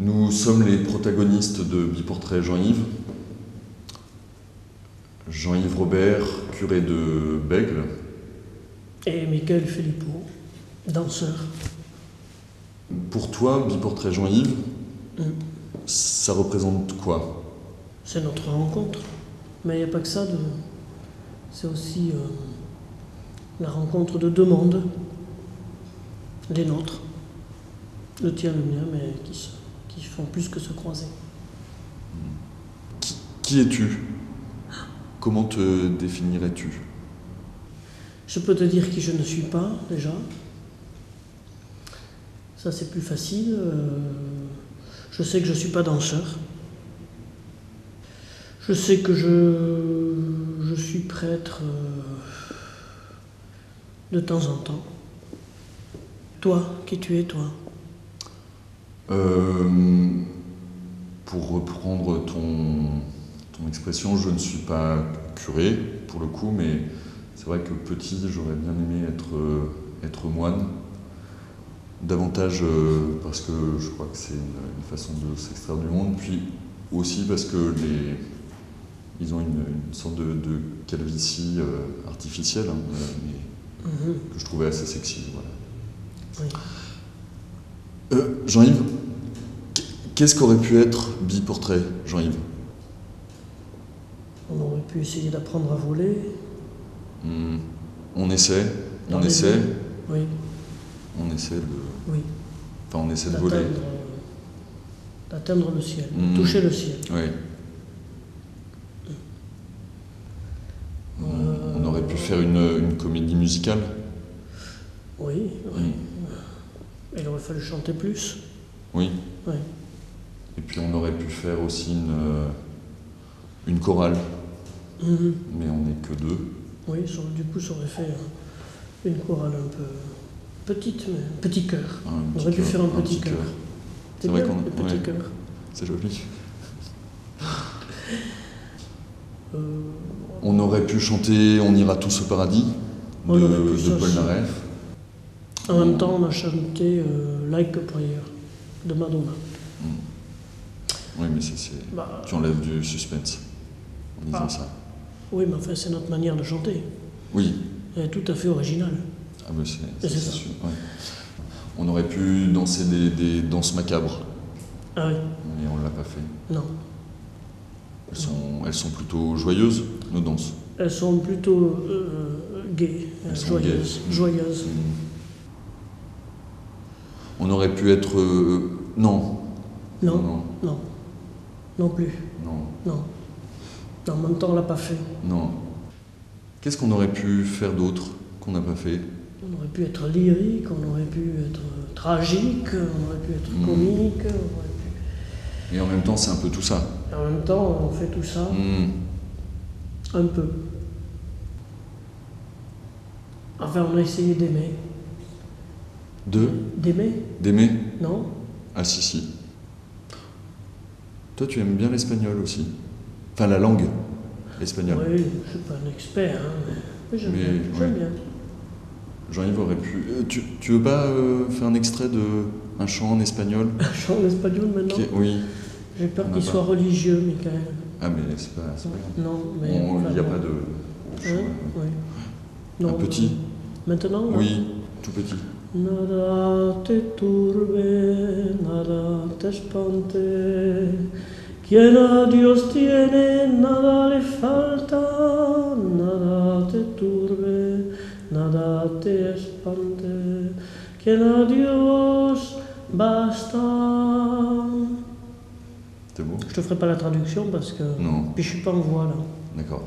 Nous sommes les protagonistes de Biportrait Jean-Yves. Jean-Yves Robert, curé de Bègle. Et Michael Philippot, danseur. Pour toi, Biportrait Jean-Yves, ça représente quoi? C'est notre rencontre. Mais il n'y a pas que ça. C'est aussi la rencontre de deux mondes. Les nôtres. Le tien, le mien, mais qui font plus que se croiser. Qui es-tu? Comment te définirais-tu? Je peux te dire qui je ne suis pas, déjà. Ça, c'est plus facile. Je sais que je ne suis pas danseur. Je sais que je suis prêtre de temps en temps. Toi, qui tu es, toi? Pour reprendre ton expression, je ne suis pas curé, pour le coup, mais c'est vrai que petit, j'aurais bien aimé être moine. Davantage parce que je crois que c'est une façon de s'extraire du monde, puis aussi parce que ils ont une sorte de calvitie artificielle, mais que je trouvais assez sexy. Voilà. Oui. Jean-Yves, qu'est-ce qu'aurait pu être Biportrait, Jean-Yves? On aurait pu essayer d'apprendre à voler. On essaie. Oui. On essaie de... Oui. Enfin, on essaie de voler. D'atteindre le ciel, toucher le ciel. Oui. On aurait pu faire une comédie musicale. Oui. Il aurait fallu chanter plus. Oui. Oui. Et puis on aurait pu faire aussi une chorale. Mais on n'est que deux. Oui, du coup, ça aurait fait une chorale un peu petite, mais un petit chœur. On aurait pu faire un petit chœur. C'est vrai qu'on a petit chœur. C'est joli. On aurait pu chanter On ira tous au paradis de Paul Naref. En même temps, on a chanté Like a Prayer de Madonna. Oui, mais tu enlèves du suspense en disant ça. Oui, mais enfin, c'est notre manière de chanter. Oui. Elle est tout à fait originale. Ah ben c'est sûr. Ouais. On aurait pu danser des danses macabres. Ah oui. Mais on ne l'a pas fait. Non. Elles sont plutôt joyeuses, nos danses. Elles sont plutôt gaies, joyeuses. On aurait pu être... Non. Non plus. Non. En même temps, on l'a pas fait. Non. Qu'est-ce qu'on aurait pu faire d'autre qu'on n'a pas fait? On aurait pu être lyrique, on aurait pu être tragique, on aurait pu être comique. Et en même temps, c'est un peu tout ça. Et en même temps, on fait tout ça. Un peu. Enfin, on a essayé d'aimer. D'aimer? D'aimer? Non. Ah si. Toi, tu aimes bien l'espagnol aussi. Enfin, la langue espagnole. Oui, je ne suis pas un expert, mais j'aime bien. Jean-Yves aurait pu... Tu veux pas faire un extrait d'un chant en espagnol? Un chant en espagnol maintenant? Oui. J'ai peur qu'il soit religieux, Michael. Ah, mais c'est pas grave. Non, mais... Il n'y a pas de... Oui. Non, un petit? Maintenant? Oui, tout petit. Nada te turbe, nada te espante. Quien a Dios tiene, nada le falta. Nada te turbe, nada te espante. Quien a Dios basta. C'est beau. Je te ferai pas la traduction parce que... Non. Puis je suis pas en voix là. D'accord.